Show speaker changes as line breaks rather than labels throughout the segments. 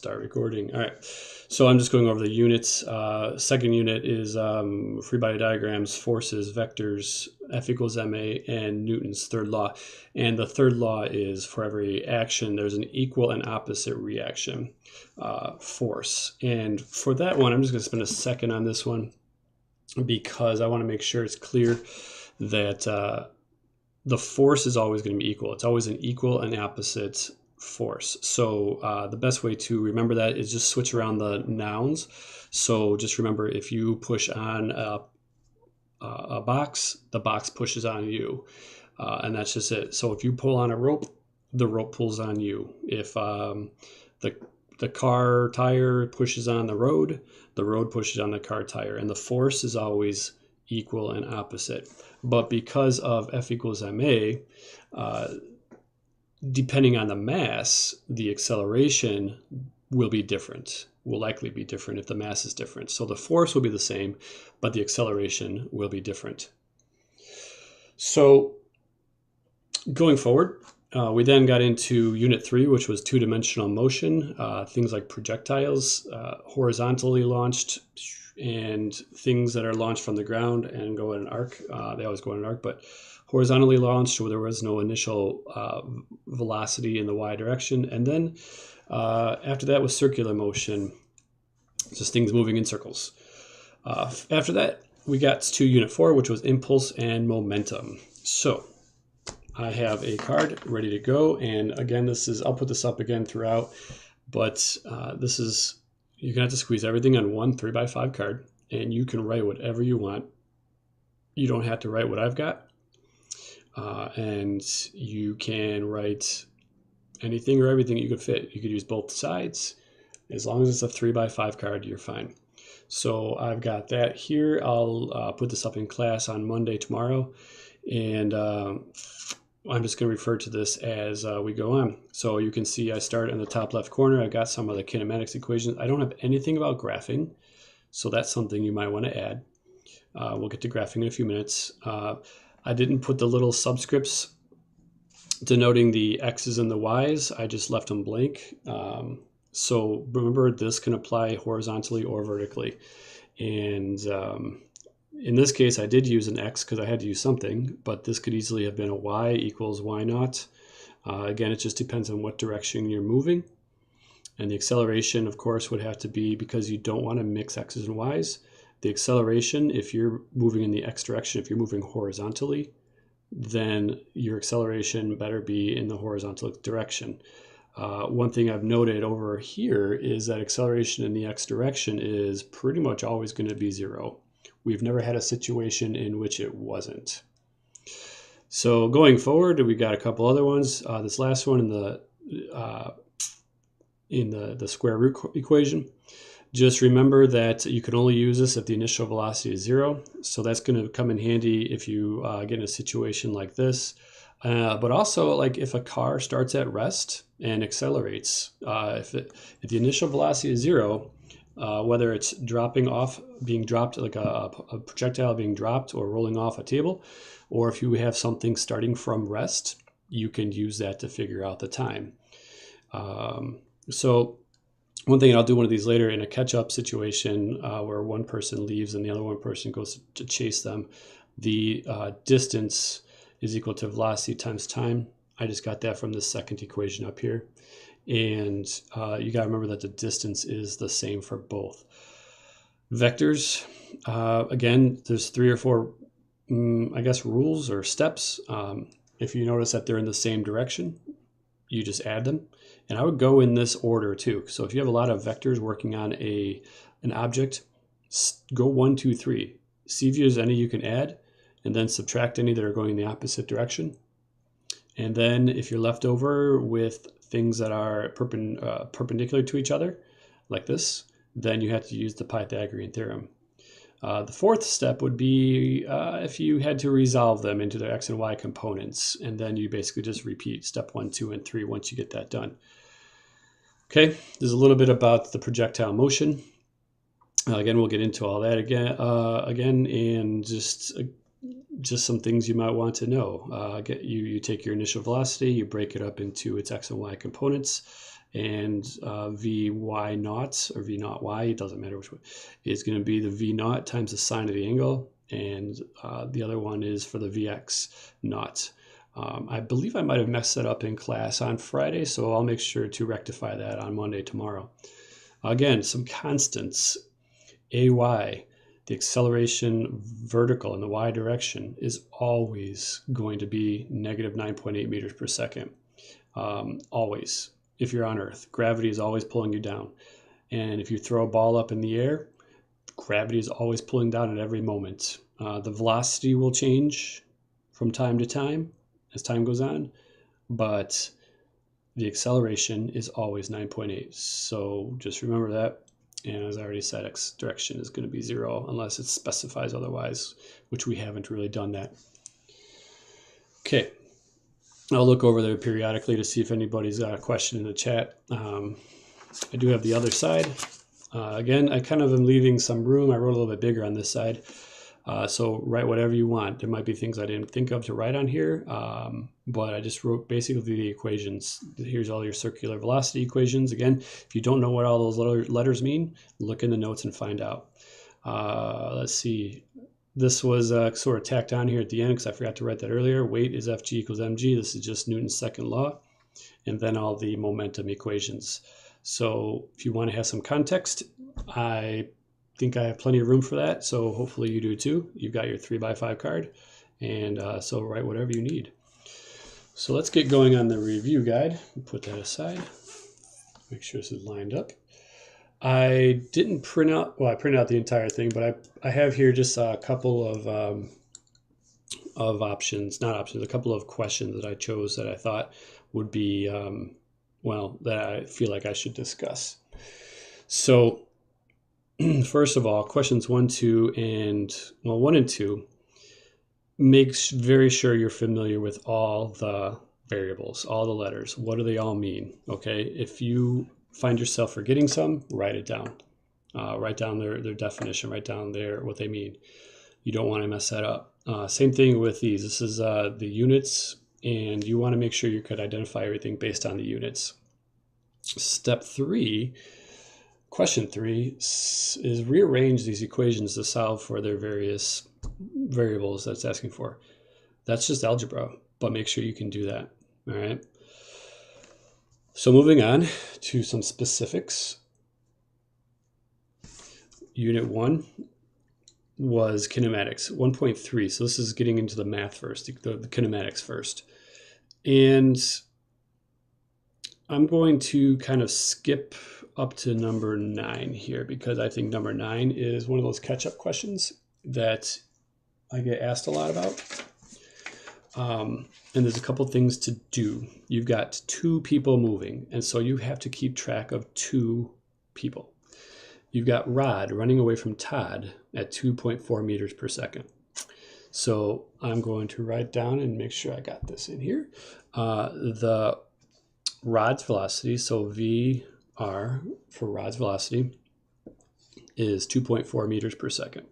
start recording. All right, so I'm just going over the units. Second unit is free body diagrams, forces, vectors, F equals ma, and Newton's third law. And the third law is for every action, there's an equal and opposite reaction, force. And for that one, I'm just going to spend a second on this one because I want to make sure it's clear that the force is always going to be equal. It's always an equal and opposite force. So the best way to remember that is just switch around the nouns. So just remember, if you push on a box, the box pushes on you. And that's just it. So if you pull on a rope, the rope pulls on you. If the car tire pushes on the road pushes on the car tire. And the force is always equal and opposite. But because of F equals ma, depending on the mass, the acceleration will be different, will likely be different if the mass is different. So the force will be the same, but the acceleration will be different. So going forward, we then got into Unit 3, which was two-dimensional motion, things like projectiles, horizontally launched, and things that are launched from the ground and go in an arc. They always go in an arc, but horizontally launched where there was no initial velocity in the y direction. And then after that was circular motion, just things moving in circles. After that, we got to Unit 4, which was impulse and momentum. So I have a card ready to go. And again, I'll put this up again throughout, but you're gonna have to squeeze everything on one 3x5 card, and you can write whatever you want. You don't have to write what I've got. And you can write anything or everything you could fit. You could use both sides. As long as it's a 3x5 card, you're fine. So I've got that here. I'll put this up in class on Monday tomorrow. And I'm just going to refer to this as we go on. So you can see I start in the top left corner. I've got some of the kinematics equations. I don't have anything about graphing, so that's something you might want to add. We'll get to graphing in a few minutes. I didn't put the little subscripts denoting the x's and the y's. I just left them blank. So remember, this can apply horizontally or vertically. And in this case, I did use an x because I had to use something, but this could easily have been a y equals y naught. Again, it just depends on what direction you're moving. And the acceleration, of course, would have to be, because you don't want to mix x's and y's, the acceleration, if you're moving in the x direction, if you're moving horizontally, then your acceleration better be in the horizontal direction. One thing I've noted over here is that acceleration in the x direction is pretty much always going to be 0. We've never had a situation in which it wasn't. So going forward, we got a couple other ones. This last one in the square root equation. Just remember that you can only use this if the initial velocity is 0. So that's going to come in handy if you get in a situation like this. But also, like if a car starts at rest and accelerates, if the initial velocity is 0, whether it's being dropped, like a projectile being dropped or rolling off a table, or if you have something starting from rest, you can use that to figure out the time. So one thing, and I'll do one of these later in a catch-up situation where one person leaves and the other one person goes to chase them, the distance is equal to velocity times time. I just got that from the second equation up here. And you got to remember that the distance is the same for both. Vectors, again, there's 3 or 4, I guess, rules or steps. If you notice that they're in the same direction, you just add them. And I would go in this order too. So if you have a lot of vectors working on an object, go 1, 2, 3. See if there's any you can add, and then subtract any that are going in the opposite direction. And then if you're left over with things that are perpendicular to each other, like this, then you have to use the Pythagorean theorem. The fourth step would be if you had to resolve them into their x and y components, and then you basically just repeat step 1, 2, and 3 once you get that done. Okay, there's a little bit about the projectile motion. Again, we'll get into all that again, and just some things you might want to know. You take your initial velocity, you break it up into its x and y components, and Vy naught or V naught Y, it doesn't matter which one, is going to be the V naught times the sine of the angle, and the other one is for the Vx naught. I believe I might have messed that up in class on Friday, so I'll make sure to rectify that on Monday tomorrow. Again, some constants. Ay, the acceleration vertical in the y direction, is always going to be negative 9.8 meters per second. Always. If you're on Earth, gravity is always pulling you down. And if you throw a ball up in the air, gravity is always pulling down at every moment. The velocity will change from time to time as time goes on, but the acceleration is always 9.8. So just remember that. And as I already said, x direction is going to be 0 unless it specifies otherwise, which we haven't really done that. Okay, I'll look over there periodically to see if anybody's got a question in the chat. I do have the other side. Again, I kind of am leaving some room. I wrote a little bit bigger on this side. So write whatever you want. There might be things I didn't think of to write on here, but I just wrote basically the equations. Here's all your circular velocity equations. Again, if you don't know what all those letters mean, look in the notes and find out. Let's see. This was sort of tacked on here at the end because I forgot to write that earlier. Weight is Fg equals mg. This is just Newton's second law. And then all the momentum equations. So if you want to have some context, I think I have plenty of room for that, so hopefully you do too. You've got your 3x5 card, and so write whatever you need. So let's get going on the review guide. Put that aside. Make sure this is lined up. I didn't print out, well, I printed out the entire thing, but I have here just a couple of options, not options, a couple of questions that I chose that I thought would be, well, that I feel like I should discuss. So first of all, questions 1 and 2, make very sure you're familiar with all the variables, all the letters. What do they all mean? Okay, if you find yourself forgetting some, write it down. Write down their definition, write down what they mean. You don't want to mess that up. Same thing with these. This is the units, and you want to make sure you could identify everything based on the units. Step 3. Question 3 is rearrange these equations to solve for their various variables that's asking for. That's just algebra, but make sure you can do that. All right. So moving on to some specifics. Unit 1 was kinematics, 1.3. So this is getting into the math first, the kinematics first. And I'm going to kind of skip up to number 9 here because I think number 9 is one of those catch-up questions that I get asked a lot about. And there's a couple things to do. You've got 2 people moving, and so you have to keep track of 2 people. You've got Rod running away from Todd at 2.4 meters per second. So I'm going to write down and make sure I got this in here. The Rod's velocity, so VR for Rod's velocity, is 2.4 meters per second.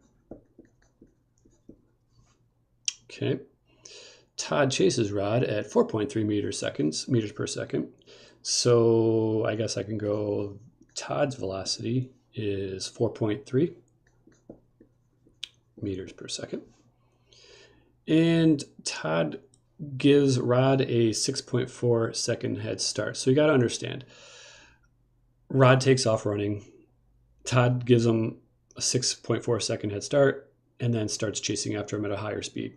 Okay. Todd chases Rod at 4.3 meters per second. So I guess I can go Todd's velocity is 4.3 meters per second. And Todd gives Rod a 6.4 second head start. So you got to understand, Rod takes off running. Todd gives him a 6.4 second head start and then starts chasing after him at a higher speed.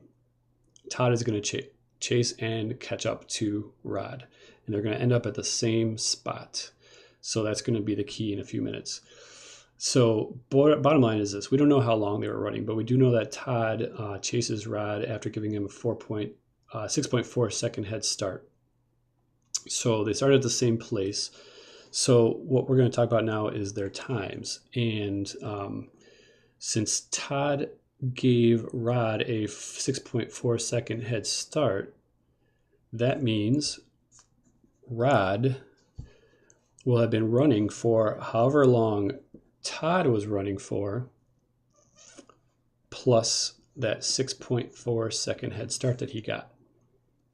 Todd is going to chase and catch up to Rod, and they're going to end up at the same spot. So that's going to be the key in a few minutes. So bottom line is this. We don't know how long they were running, but we do know that Todd chases Rod after giving him a 6.4 second head start. So they started at the same place. So what we're going to talk about now is their times. And since Todd gave Rod a 6.4 second head start, that means Rod will have been running for however long Todd was running for, plus that 6.4 second head start that he got.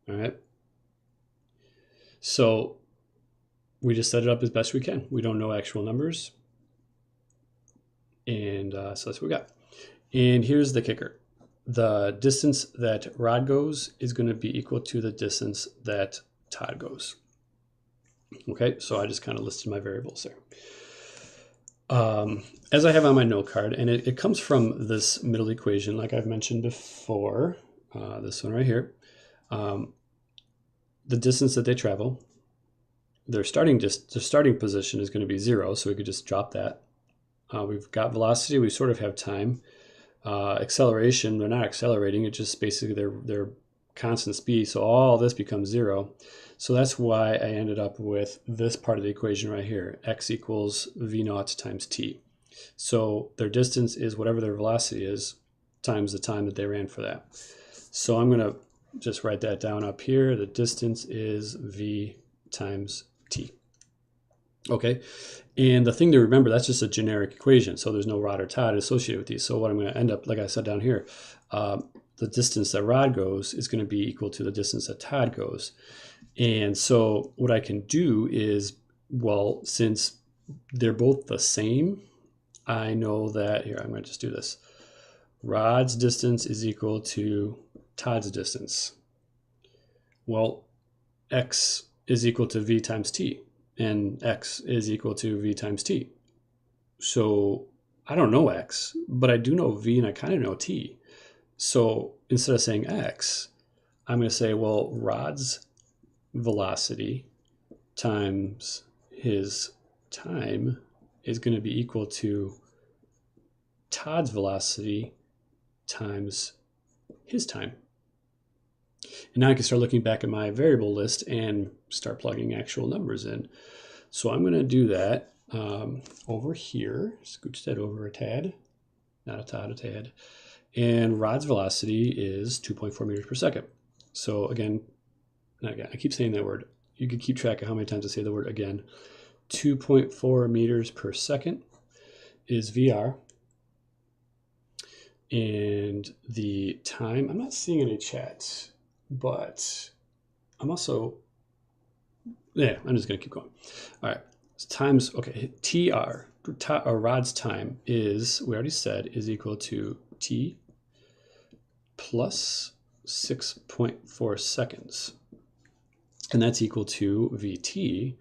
All right. So we just set it up as best we can. We don't know actual numbers. And so that's what we got. And here's the kicker. The distance that Rod goes is going to be equal to the distance that Todd goes. Okay, so I just kind of listed my variables there. As I have on my note card, and it comes from this middle equation, like I've mentioned before, this one right here. The distance that they travel, their starting position is going to be 0, so we could just drop that. We've got velocity, we sort of have time. Acceleration, they're not accelerating, it's just basically their constant speed, so all this becomes 0. So that's why I ended up with this part of the equation right here, x equals v naught times t. So their distance is whatever their velocity is times the time that they ran for that. So I'm going to just write that down up here. The distance is v times t. Okay, and the thing to remember, that's just a generic equation, so there's no Rod or Todd associated with these. So what I'm going to end up, like I said down here, the distance that Rod goes is going to be equal to the distance that Todd goes. And so what I can do is, well, since they're both the same, I know that, here, I'm going to just do this. Rod's distance is equal to Todd's distance. Well, x is equal to v times t, and x is equal to v times t. So I don't know x, but I do know v and I kind of know t. So instead of saying x, I'm going to say, well, Rod's velocity times his time is going to be equal to Todd's velocity times his time. And now I can start looking back at my variable list and start plugging actual numbers in. So I'm going to do that over here. Scooch that over a tad. Not a tad, a tad. And Rod's velocity is 2.4 meters per second. So again, I keep saying that word. You can keep track of how many times I say the word again. 2.4 meters per second is VR. And the time, I'm not seeing any chats, but I'm also, yeah, I'm just going to keep going. All right, so times, okay, TR, or Rod's time is, we already said, is equal to T plus 6.4 seconds. And that's equal to VT,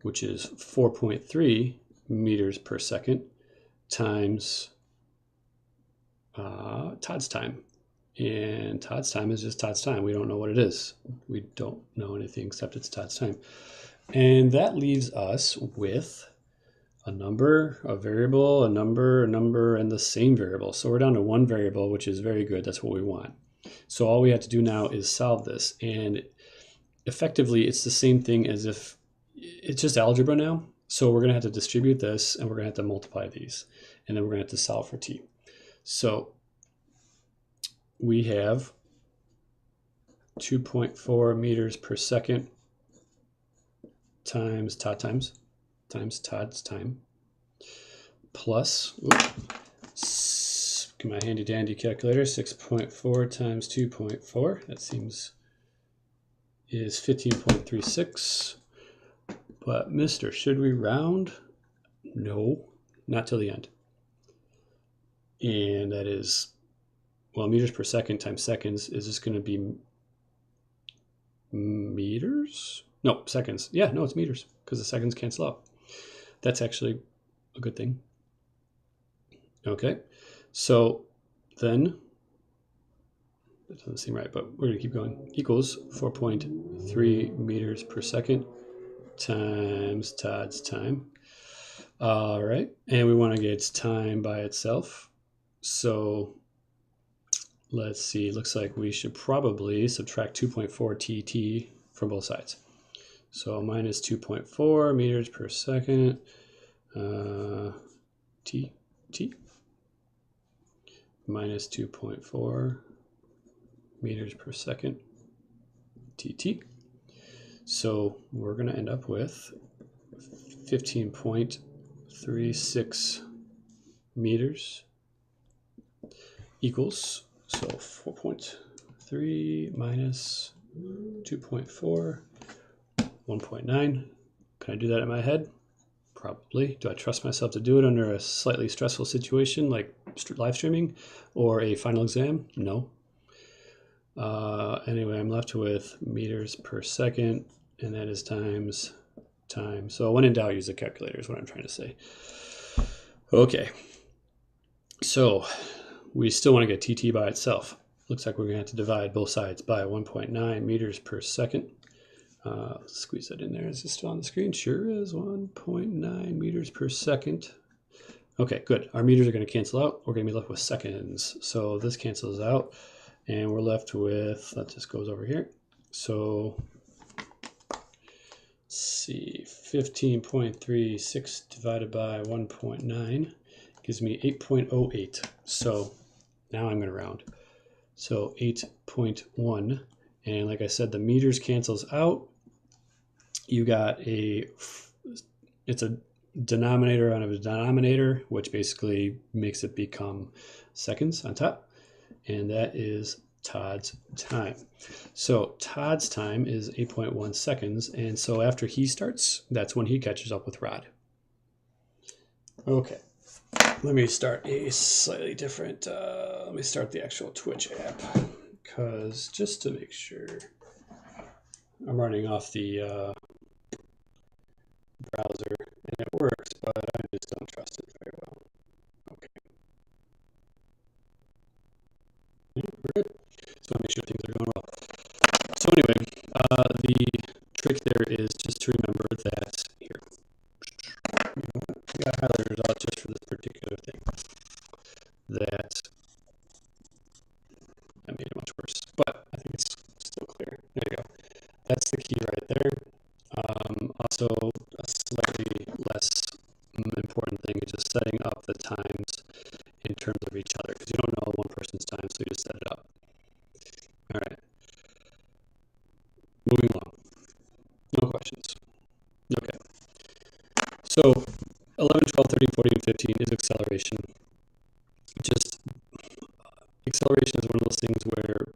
which is 4.3 meters per second, times Todd's time. And Todd's time is just Todd's time. We don't know what it is. We don't know anything except it's Todd's time. And that leaves us with a number, a variable, a number, and the same variable. So we're down to one variable, which is very good. That's what we want. So all we have to do now is solve this. And effectively, it's the same thing as if it's just algebra now. So we're going to have to distribute this, and we're going to have to multiply these. And then we're going to have to solve for t. So we have 2.4 meters per second times Todd's time plus, get my handy dandy calculator, 6.4 times 2.4, that seems is 15.36. But mister, should we round? No, not till the end. And that is, well, meters per second times seconds, is this going to be meters? No, seconds. Yeah, no, it's meters because the seconds cancel out. That's actually a good thing. Okay, so then, that doesn't seem right, but we're going to keep going. Equals 4.3 meters per second times Todd's time. All right, and we want to get time by itself. So let's see, looks like we should probably subtract 2.4 TT from both sides. So minus 2.4 meters per second, T, minus 2.4 meters per second, TT. So we're going to end up with 15.36 meters equals, so 4.3 minus 2.4, 1.9. Can I do that in my head? Probably. Do I trust myself to do it under a slightly stressful situation like live streaming or a final exam? No. Anyway, I'm left with meters per second, and that is times time. So when in doubt, use a calculator is what I'm trying to say. Okay. So we still want to get TT by itself. Looks like we're going to have to divide both sides by 1.9 meters per second. Squeeze that in there. Is it still on the screen? Sure is. 1.9 meters per second. Okay, good. Our meters are going to cancel out. We're going to be left with seconds. So this cancels out, and we're left with, that just goes over here. So let's see, 15.36 divided by 1.9 gives me 8.08. So now I'm going to round. So 8.1. And like I said, the meters cancels out. You got it's a denominator on a denominator, which basically makes it become seconds on top. And that is Todd's time. So Todd's time is 8.1 seconds. And so after he starts, that's when he catches up with Rod. Okay. Let me start a slightly different, let me start the actual Twitch app, because just to make sure I'm running off the browser and it works, but I just don't trust it very well. Okay. Yeah, we're good. So I'll make sure things are going well. So anyway, the trick there is just to remember that here. I got highlighters out just for this particular thing. That made it much worse, but I think it's still clear. There you go. That's the key right there. Also, a slightly less important thing is just setting up the times in terms of each other, because you don't know one person's time, so you just set it up. All right. Moving along. No questions. Okay. So 11, 12, 13, 14, and 15 is acceleration. Just acceleration is one of those things where,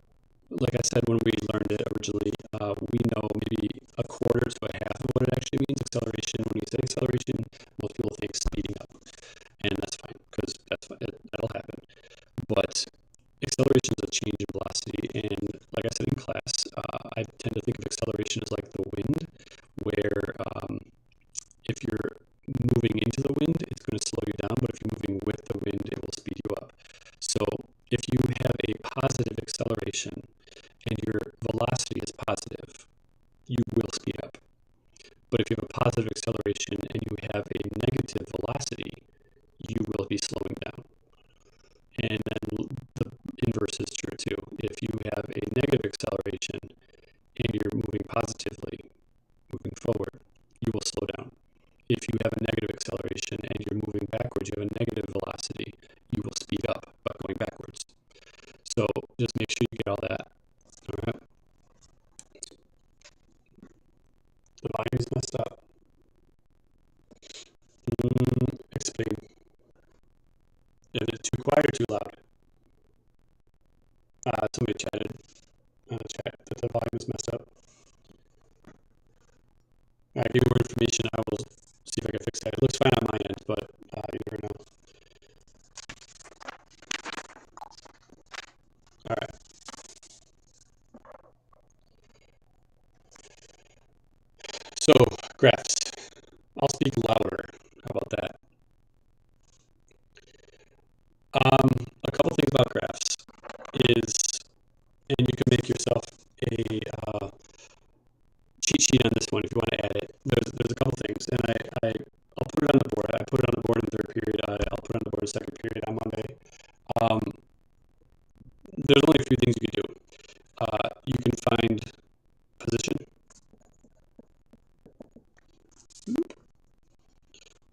like I said, when we learned it originally, we know maybe a quarter to a half of what it actually means. Acceleration, when you say acceleration, most people think speeding up, and that's fine, because that'll happen. But acceleration is a change in velocity, and like I said in class, I tend to think of acceleration as like the wind, where if you're moving into the wind, it's going to slow you down, but if you're moving with the wind, it will speed you up. So if you have a positive acceleration and your velocity is positive, you will speed up. But if you have a positive acceleration and you have a negative velocity, you will be slowing down. And then the inverse is true too. If you have a negative acceleration and you're moving positively, moving forward, you will slow down. If you have a negative acceleration and you're moving backwards, you have a negative velocity, you will speed up by going backwards. So just make sure you get all that. All right. The volume is messed up. Explain. Is it too quiet or too loud? Somebody chatted. Chat that the volume is messed up. All right, give me more information. I will see if I can fix that. It looks fine on my end, but you never know. All right. So, graphs. I'll speak louder. How about that? A couple things about graphs is, and you can make yourself a cheat sheet on this one if you want to add it. There's a couple things, and I'll put it on the board. I put it on the board in the third period. I'll put it on the board in the second period on Monday. There's only a few things you can do. You can find position.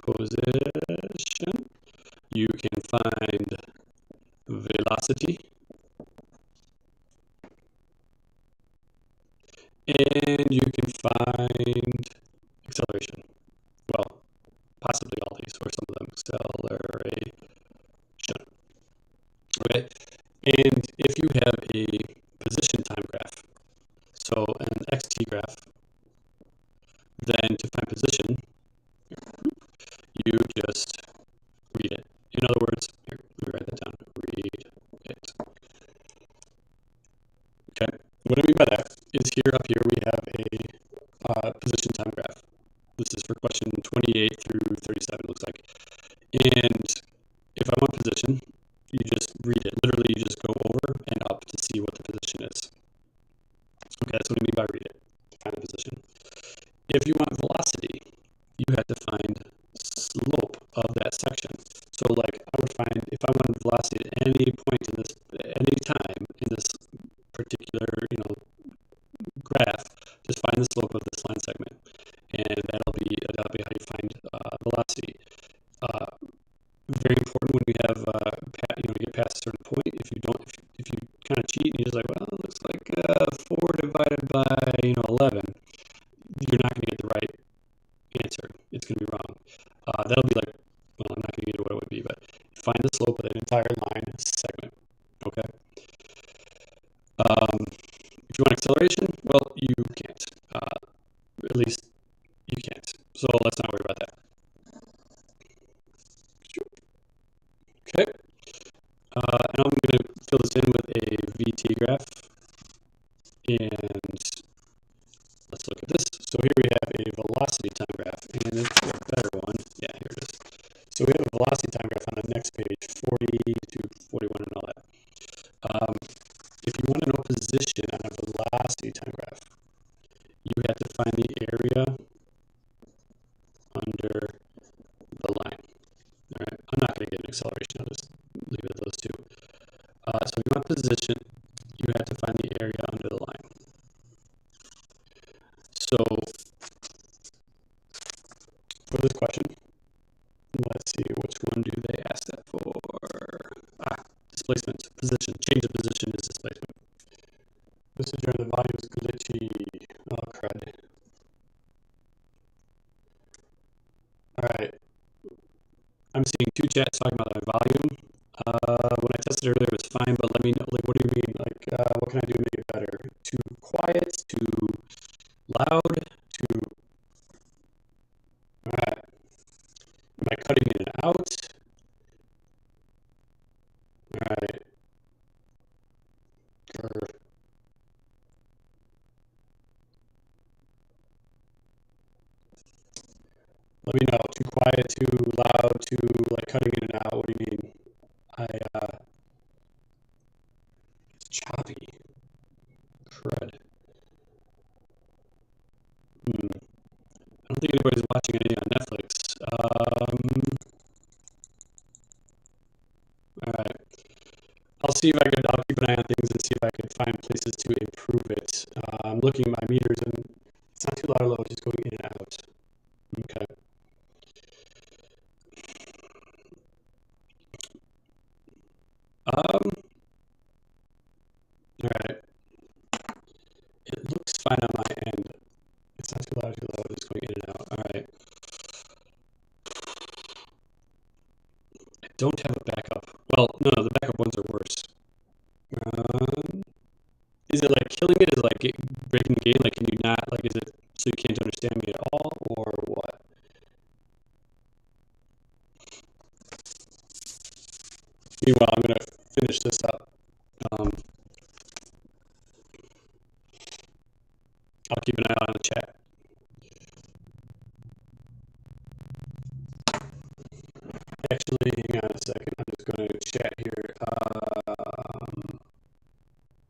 Position. You can find velocity. And you can find acceleration. Well, possibly all these, or some of them. Acceleration. Okay. And if you have a position time graph, so an xt graph, then to find position, 27 looks like. And if I want position, you just read it. Literally, you just go over and up to see what the position is. Okay, that's what I mean by read it. Find the position. If you want velocity, you have to find slope of that section. So like I would find if I wanted velocity at any point in this, any time in this particular, graph, just find the slope of this line segment, and that'll be how you find velocity. Very important when we have, you get past a certain point. If you kind of cheat and you're just like, well, it looks like 4 divided by 11, you're not going to get the right answer. It's going to be wrong. That'll be like, well, I'm not going to get into what it would be, but find the slope of that entire line segment. Okay. If you want acceleration, well, you can't. At least you can't. So let's not worry about that. Okay. And I'm going to fill this in with a VT graph. And let's look at this. So here we have a velocity time graph, and it's a better one. Yeah, here it is. So we have a velocity time graph on the next page, 40 to 41 and all that. If you want to know position on a velocity time graph, you have to find the area under the line. All right, I'm not going to get an acceleration. I'll just leave it at those two. So if you want position, you have to find the area under the line. So for this question, let's see, which one do they ask that for? Displacement, position, change of position is displacement. This is where the volume is glitchy. Oh, crud. All right. I'm seeing 2 chats talking about my volume. When I tested earlier, it was fine, but let me know, like, what do you mean? Like, what can I do to make it better? Too quiet, too loud, too... All right. Am I cutting in and out? All right. Let me know. Too quiet, too loud, too like cutting in and out. What do you mean? It's choppy. Crud. I don't think anybody's watching anything on Netflix. All right. I'll see if I'll keep an eye on things and see if I can find places to improve it. I'm looking at my meters and it's not too loud or low, just going in and out. Okay. All right. It looks fine on my end. It's not too loud, too low, just going in and out. All right. I don't have a backup. Well, no, the backup ones are worse. Is it like killing it? Is it like breaking the game? Like, can you not, like, is it so you can't understand me at all, or what? Meanwhile, I'm going to finish this up. I'll keep an eye out on the chat. Actually, hang on a second. I'm just going to chat here.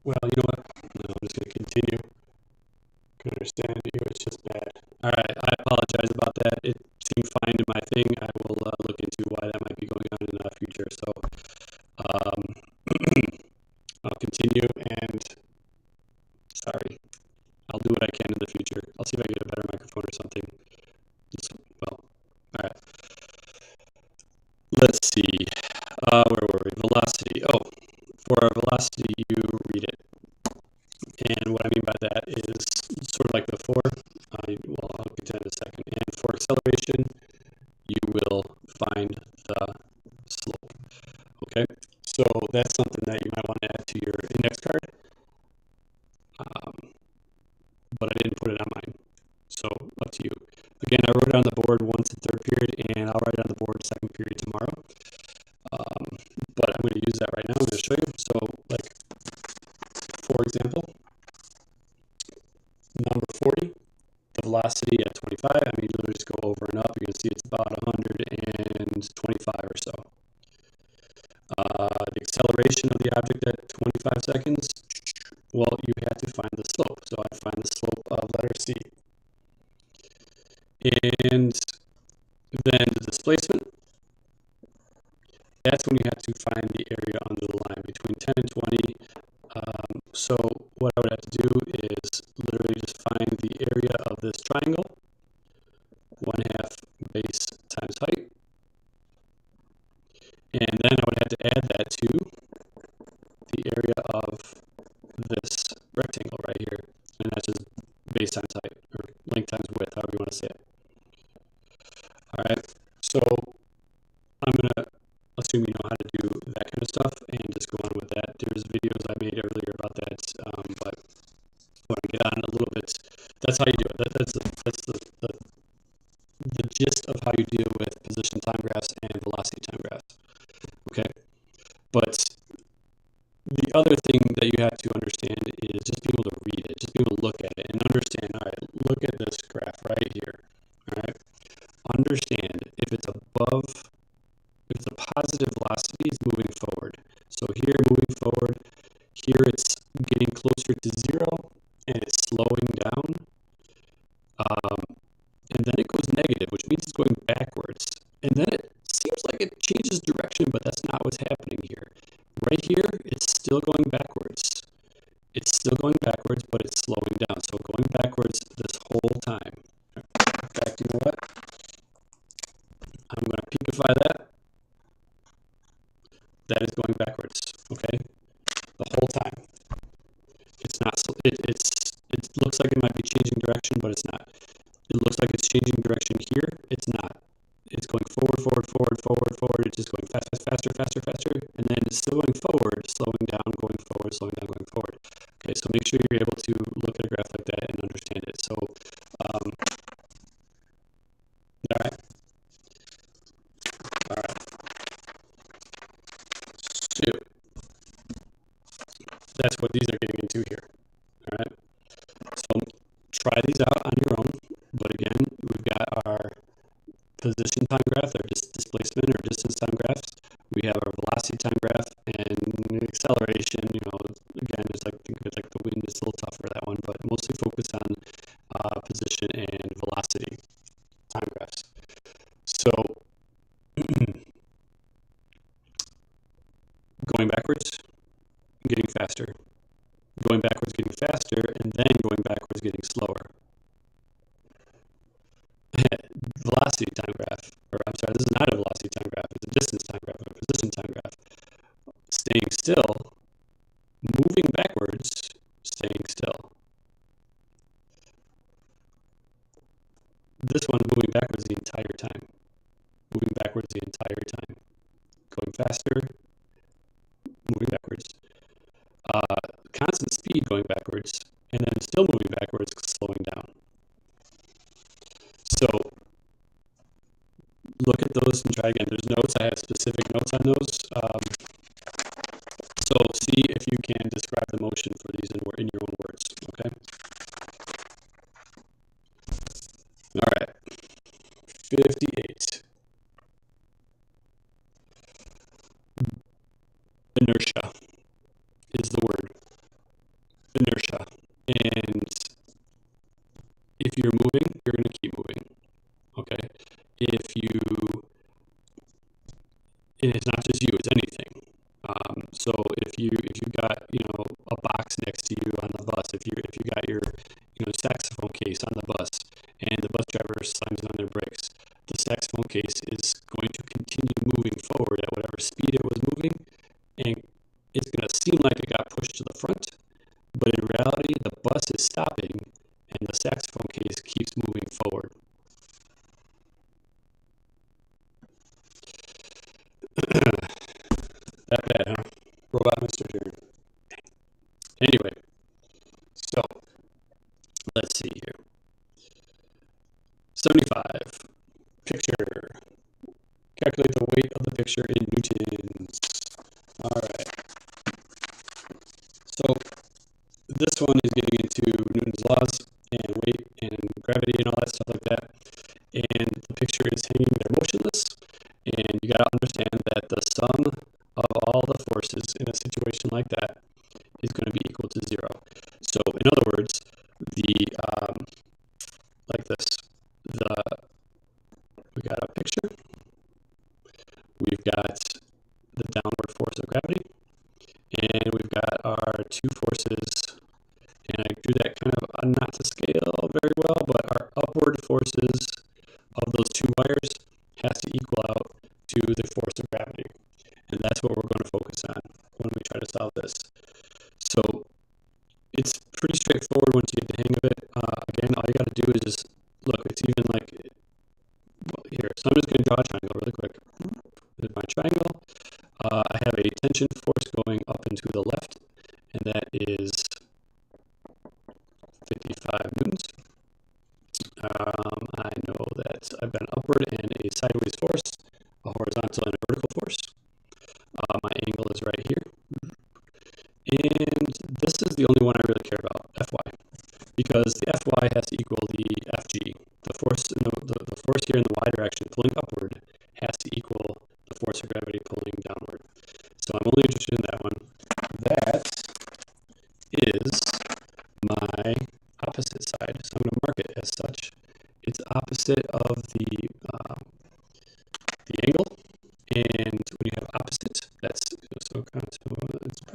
Well, you know what? No, I'm just going to continue. Can understand you. It's just bad. All right. I apologize about that. It seemed fine to my thing. I will look into why that might be going on in the future. So I'll continue, and sorry. I'll do what I can in the future. I'll see if I can get a better microphone or something. Well, all right. Let's see. Where were we? Velocity. Oh, for a velocity, you read it. And what I mean by that is sort of like before. Well, I'll get to that in a second. And for acceleration, you will find the slope. Okay? So that's something that you might want to add to your index card. But I didn't put it on mine. So up to you. Again, I wrote it on the board once in 3rd period, and I'll write it on the board 2nd period tomorrow. But I'm going to use that right now. I'm going to show you. So, like, for example, number 40, the velocity at 25. I mean, you literally just go over and up. You're going to see it's about 100 around 25 or so. The acceleration of the object at 25 seconds, well, you have to find the slope. So I find the slope of letter C. And then the displacement, that's when you have to find the area under the line between 10 and 20. So what I would have to do is literally just find the area of this triangle, 1/2 base times height. And then I would have to add that to the area of this rectangle right here. And that's just base times height, or length times width, however you want to say it. All right, so I'm going to assume you know how to do that kind of stuff and just go on with that. There's videos I made earlier about that, but I want to get on a little bit. That's how you do it. That's the gist of how you deal with position time graphs and velocity time graphs. Okay, but the other thing that you have to understand is just being able to read it, just being able to look at it and understand. All right, look at this graph right here. All right, understand if it's above, if the positive velocity is moving forward. So here, moving forward, here it's getting closer to 0 and it's slowing down. And then it goes negative, which means it's going backwards. And then it seems like it changes direction, but that's not what's happening here. Right here, it's still going backwards. It's still going backwards, but it's slowing down. So going backwards this whole time. In fact, you know what? I'm going to peakify that. That is going backwards, okay? The whole time. It's not, it looks like it might be changing direction, but it's not. It looks like it's changing direction here. It's not. It's going forward, forward, forward, forward, forward. It's just going faster, faster, faster. And then it's still going forward, slowing down, going forward, slowing down, going forward. Okay, so make sure you're able to look at a graph like that and understand it. So, all right. All right. So, that's what these are getting into here. All right. So try these out on your own. But again, we've got our position time graph, our displacement or distance time graphs. We have our velocity time graph and acceleration. You know, again, it's like, think of it like the wind. It's a little tough for that one, but mostly focus on position and velocity time graphs. So going backwards, getting faster. Going backwards, getting faster, and then going backwards, getting slower. Velocity time graph, or I'm sorry, this is not a velocity time graph, it's a distance time graph, a position time graph. Staying still, moving backwards, staying still. This one's moving backwards the entire time. Moving backwards the entire time. Going faster, moving backwards. Constant speed going backwards, and then still moving backwards, slowing down. So look at those and try again. There's notes. I have specific notes on those. So see if you can describe the motion for these in your own words. Okay. All right. 58. Inertia is the word. Inertia. And if you're moving, you're going to keep moving. Okay. It's not just you, it's anything. So if you got, you know, a box next to you on the bus, if you got your, you know, saxophone case on the bus and the bus driver slams on their brakes, the saxophone case is going to continue moving forward at whatever speed it was moving, and it's going to seem like it got pushed to the front, but in reality the bus is stopping and the saxophone case keeps moving forward. That bad, huh? Robot Mr. Turn. Anyway, so let's see here. 75. Picture. Calculate the weight of the picture in newtons. All right. So this one is getting into Newton's laws and weight and gravity and all that stuff like that. And the picture is hanging there motionless, and you got to understand that the sum of all the forces in a situation like that is going to be equal to 0. So in other words, like this, we got a picture, we've got the downward force of gravity, and we've got our two forces, and I drew that kind of not to scale very well, but our upward forces of those two wires has to equal out to the force of gravity. And that's what we're going to focus on when we try to solve this. So it's pretty straightforward once you get the hang of it. Again, all you got to do is just look. It's even like here. So I'm just going to draw a triangle really quick. With my triangle, I have a tension force going up and to the left, and that is 55 newtons. I know that I've got an upward and a sideways force, a horizontal and a vertical force. My angle is right here. And this is the only one I really care about, Fy, because the Fy has to equal the Fg. The force in the force here in the y direction pulling upward has to equal the force of gravity pulling downward. So I'm only interested in that one. That is my opposite side, so I'm going to mark it as such. It's opposite of the angle, and when you have opposite, that's so it's probably I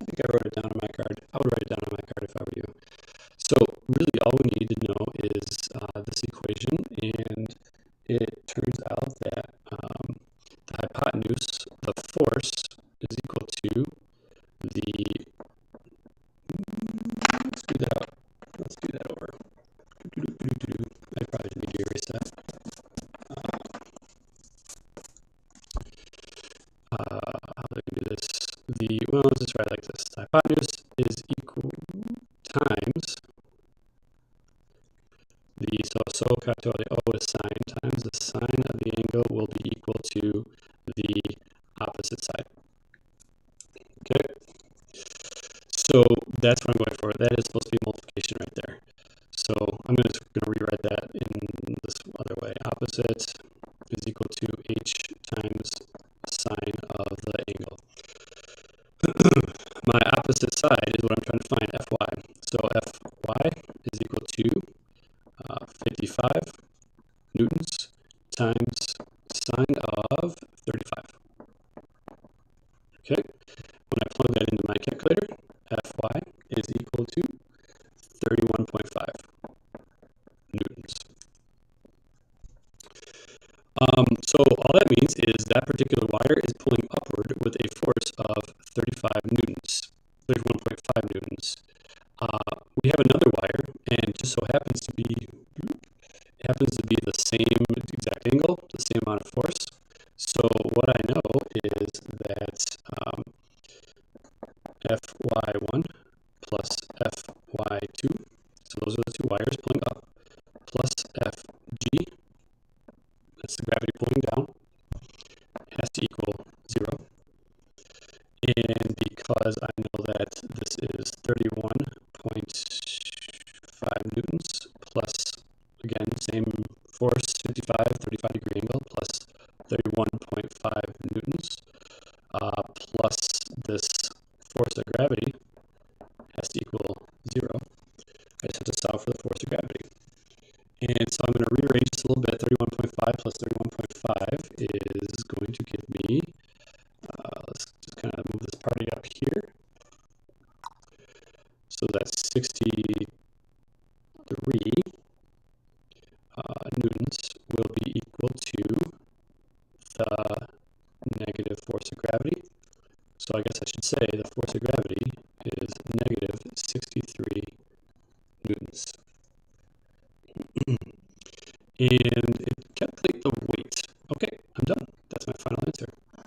think I wrote it down on my card. I would write it down on my card if I were you. So really all we need to know is this equation, and it turns out that the hypotenuse, the force, is equal to the let's do that over. I probably need to erase that. How do I do this? Let's just write it like this. The hypotenuse is equal times so capital the O is sine times the sine of the angle will be equal to the opposite side. Okay. So that's what I'm going for. That is supposed to be multiplication right there. So I'm just going to rewrite that in this other way. Opposite is equal to h times sine of the angle. My opposite side is what I'm trying to find, Fy. So Fy is equal to 55 newtons times sine of 35. Okay, when I plug that into my calculator, Fy is equal to 31.5 newtons. So all that means is that particular wire is pulling upward with a force of 35 newtons, 31.5 newtons. We have another wire, and it just so happens to be the same exact angle, the same amount of force. So what I know is that Fy1 plus Fy2, so those are the two wires pulling up, plus Fg, that's the gravity pulling down, has to equal 0. And because I know that this is 31.5 newtons plus, again, same force, 35 degree angle, plus 31.5 newtons, plus this force of gravity has to equal 0. I just have to solve for the force of gravity. And so I'm going to rearrange this a little bit. 31.5 plus 31.5 is going to give me, let's just kind of move this party up here. So that's 63 newtons will be equal to the negative force of gravity. So I guess I should say the force of gravity is negative 63 newtons. And it calculates the weight. Okay, I'm done. That's my final answer. All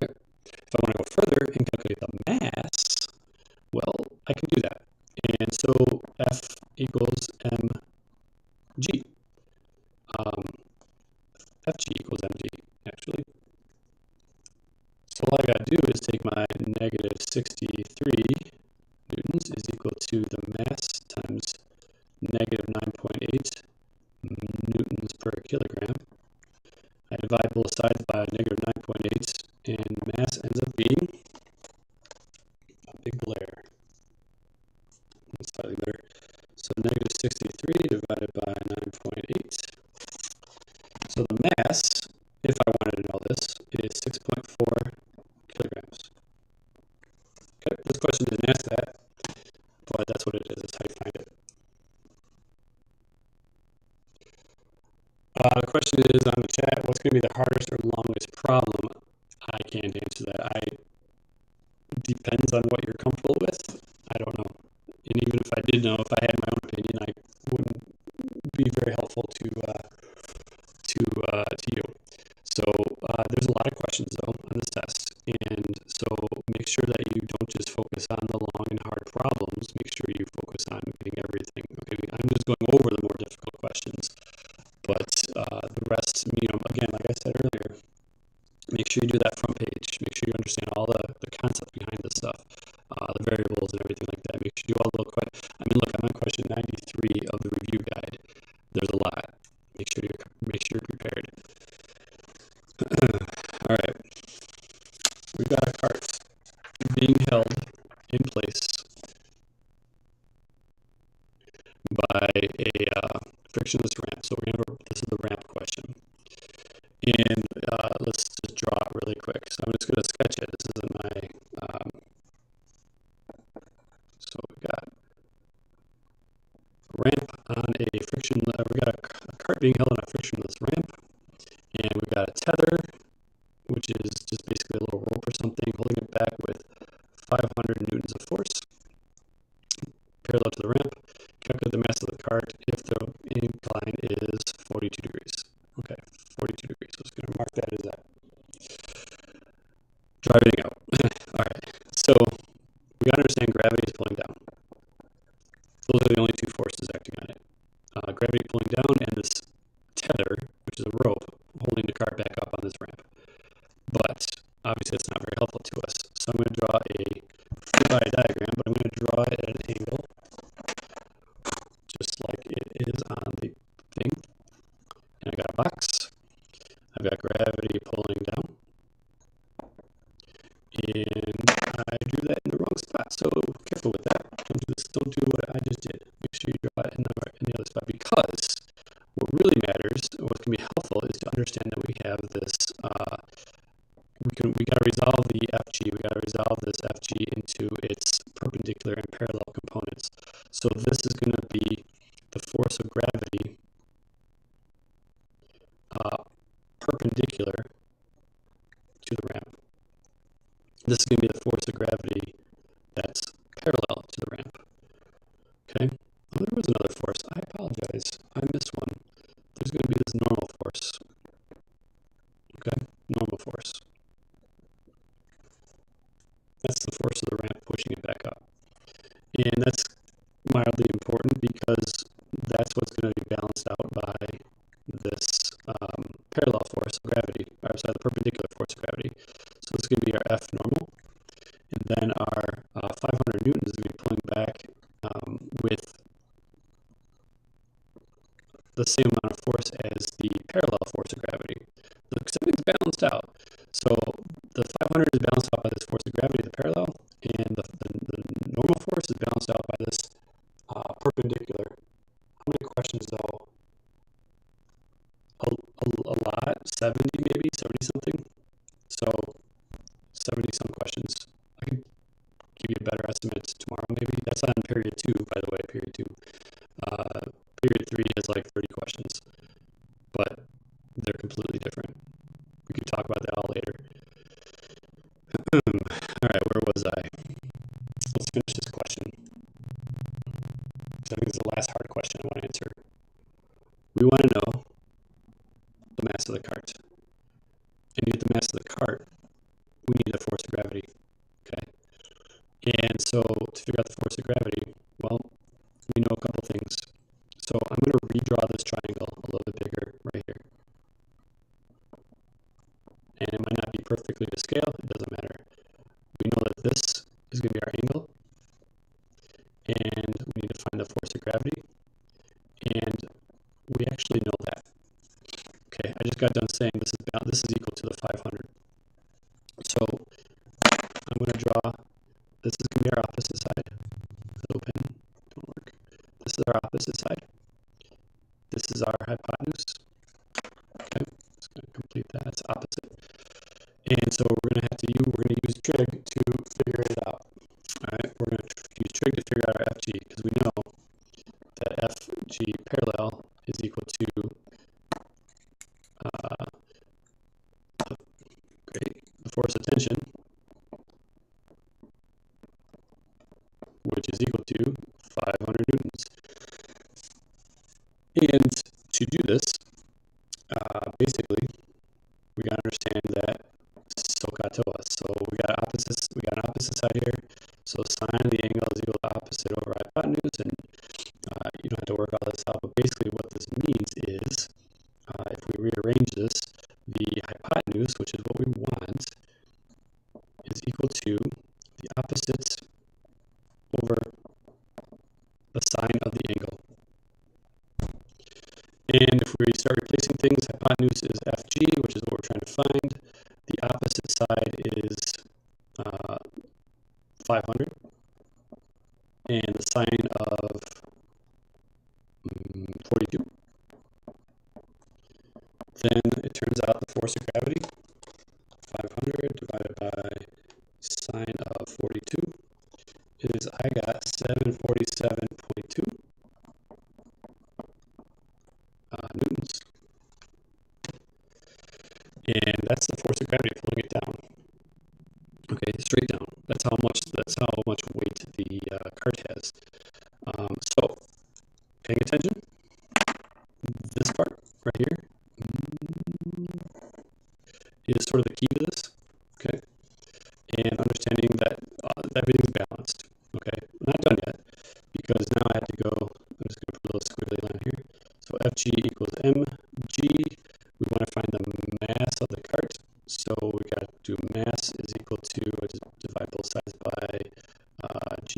right. If I want to go further and calculate the mass, well, I can do that. And so F equals mg. Fg equals mg, actually. So all I got to do is take my negative 63 newtons is equal to the mass times negative 9.8 newtons per kilogram. I divide both sides by negative 9.8, and mass ends up being a big glare. That's slightly better. So negative 63 divided by 9.8. So the mass, if I wanted to know this, is 6.4 kilograms. Okay, this question didn't ask that, but that's what it is. That's how you find it. The question is on the chat, what's going to be the hardest or longest problem? I can't answer that. Depends on what you're comfortable with. I don't know. And even if I did know, if I had my own opinion, I wouldn't be very helpful to you. So there's a lot of questions though on this test, and so make sure that you don't just focus on the long and hard problems. Make sure you focus on getting everything. Okay, I'm just going over the more difficult questions, but the rest, again, like I said earlier, make sure you do that front page. Make sure you understand all the concept behind this stuff, the variables and everything like that. Make sure you do all the questions. Look, I'm on question 93 of the review guide. There's a lot. Make sure you're prepared. All right, we've got a cart being held in place by a frictionless ramp. So this is the ramp question. And let's just draw it really quick. So I'm just going to sketch it. This is in my, so we've got a ramp on a we got a cart being held on a frictionless ramp. And we've got a tether, which is just basically a little rope or something, holding it back with 500 newtons of force, parallel to the ramp. Calculate the mass of the cart if the incline is 42 degrees. Okay, 42 degrees. So I'm just going to mark that as that. Driving out. All right. So we got to understand gravity is pulling down. Those are the only two forces acting on it. Gravity pulling down and this tether, which is a rope, holding the cart back up on this ramp. But obviously that's not very helpful to us. So I'm going to draw a free body diagram, but I'm going to draw it at an angle, just like it is on the thing. And I got a box. I've got gravity pulling down. And I drew that in the wrong spot. So careful with that. Don't do what I just did. Make sure you draw it in the other spot, because what really matters, what can be helpful, is to understand that we have this, we got to resolve the FG, we got to resolve this FG into its perpendicular and parallel components. So this is going to be the force of gravity perpendicular to the ramp. This is going to be the force of gravity that's parallel to the ramp. Okay? Oh, there was another force. I apologize. I missed one. There's going to be this normal force. Okay? Normal force. That's the force of the ramp pushing it back up. And that's mildly important because that's what's going to be balanced out by this parallel force of gravity, or sorry, the perpendicular force of gravity. So this is going to be our F normal. And then our 500 newtons is going to be pulling back with the same amount of force as the parallel force of gravity. So everything's balanced out. So the 500 is balanced out by this force of gravity, the parallel, and the normal force is balanced out by this perpendicular. How many questions though? A lot, 70 maybe, 70 something. So 70 some questions. I can give you a better estimate tomorrow maybe. That's on period 2, by the way, period 2. Period 3 has like 30 questions, but they're completely different. We can talk about that all later. All right, where was I? Let's finish this question. I think this is the last hard question I want to answer. We want to know the mass of the cart. And to get the mass of the cart, we need a force of gravity. Okay? And so to figure out the force of gravity, well, we know a couple things. So I'm going to redraw this triangle a little bit bigger right here. And it might not be perfectly to scale, it doesn't matter. We know that this is going to be our angle, and we need to find the force of gravity, and we actually know that. Okay, I just got done saying saying this is equal to the 500. So I'm going to draw, this is going to be our opposite side. Little pen, don't work. This is our opposite side. This is our hypotenuse. Okay, it's going to complete that. It's opposite. And so we're going to use trig to figure it out. All right, we're going to use trig to figure out our FG because we know that FG parallel is equal to the force of tension, which is equal to 500 newtons. And to do this, basically, we got to understand that SOHCAHTOA. So we got an opposite side here. So sine of the angle is equal to opposite over hypotenuse, and you don't have to work all this out. But basically, what this means is, if we rearrange this, the hypotenuse, which is what we want, is equal to the opposite over the sine of the angle. And if we start replacing things, hypotenuse is FG, which is what we're trying to find. The opposite side is 500. And the sine of 42. Then it turns out the force of gravity, 500 divided by sine of 42, is I got 747.2 newtons. And that's the force of gravity pulling it down. Okay, straight down. That's how much weight the cart has. So, paying attention, this part right here is sort of the key to this. Okay, and understanding that everything's balanced. Okay, I'm not done yet because now I have to go. I'm just going to put a little squiggly line here. So FG equals mg. We want to find the mass of the cart. So we got to do mass is equal to, I just divide both sides by g.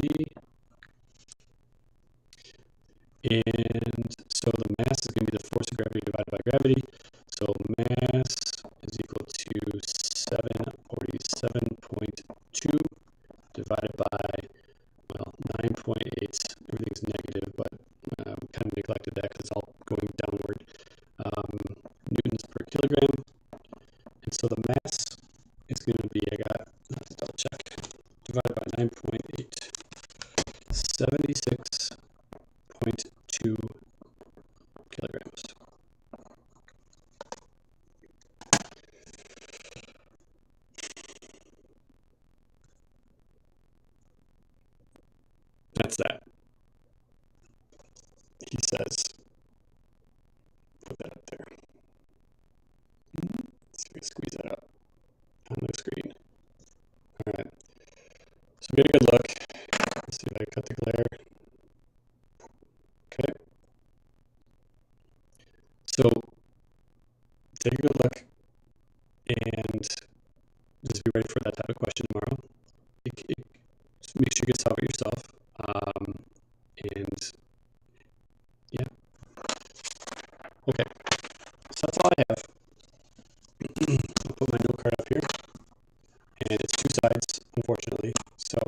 And so the mass is going to be the force of gravity divided by gravity. So mass is equal to 747.2 divided by, well, 9.8. Everything's negative, but we kind of neglected that because it's all going downward. Newtons per kilogram. And so the mass is going to be, let's double check, divided by 9.8, 76.2 kilograms. That's that. He says, put that up there. Let's see if we squeeze that up on the screen. All right. So get a good look. Let's see if I cut the glare. Okay. So take a good look and just be ready for that type of question tomorrow. Make sure you get solve it yourself. And yeah. Okay. So that's all I have. I'll put my note card up here. And it's two sides, unfortunately. So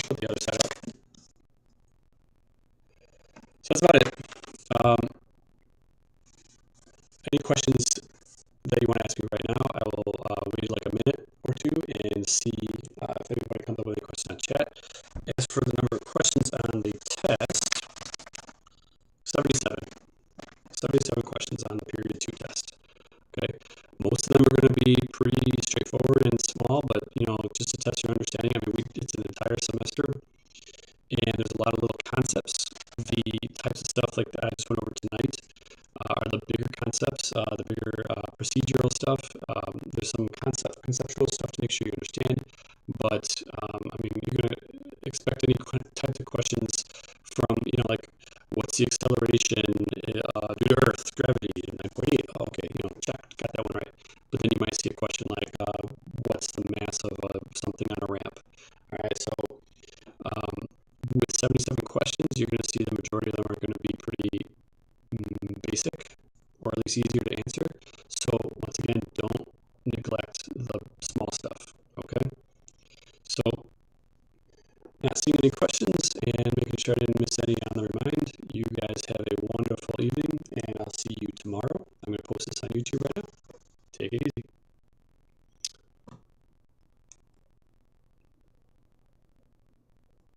put the other side up. So that's about it. Any questions that you want to ask me right now, I will wait like a minute or two and see if anybody comes up with any questions on chat. As for the number of questions on the test, 77 questions on the period 2 test. Okay, most of them are going to be pretty straightforward and small, but just to test your understanding. I mean, it's an entire semester, and there's a lot of little concepts. The types of stuff like that I just went over tonight are the bigger concepts, the bigger procedural stuff. There's some conceptual stuff to make sure you understand, but I mean, you're going to expect any types of questions from, like, what's the acceleration due to Earth's gravity? 9.8. Okay, check, got that one right. But then you might see a question like, what's the mass of something on a ramp? All right, so with 77 questions, you're going to see the majority of them are going to be pretty basic, or at least easier to not seeing any questions and making sure I didn't miss any on the remind. You guys have a wonderful evening, and I'll see you tomorrow. I'm going to post this on YouTube right now.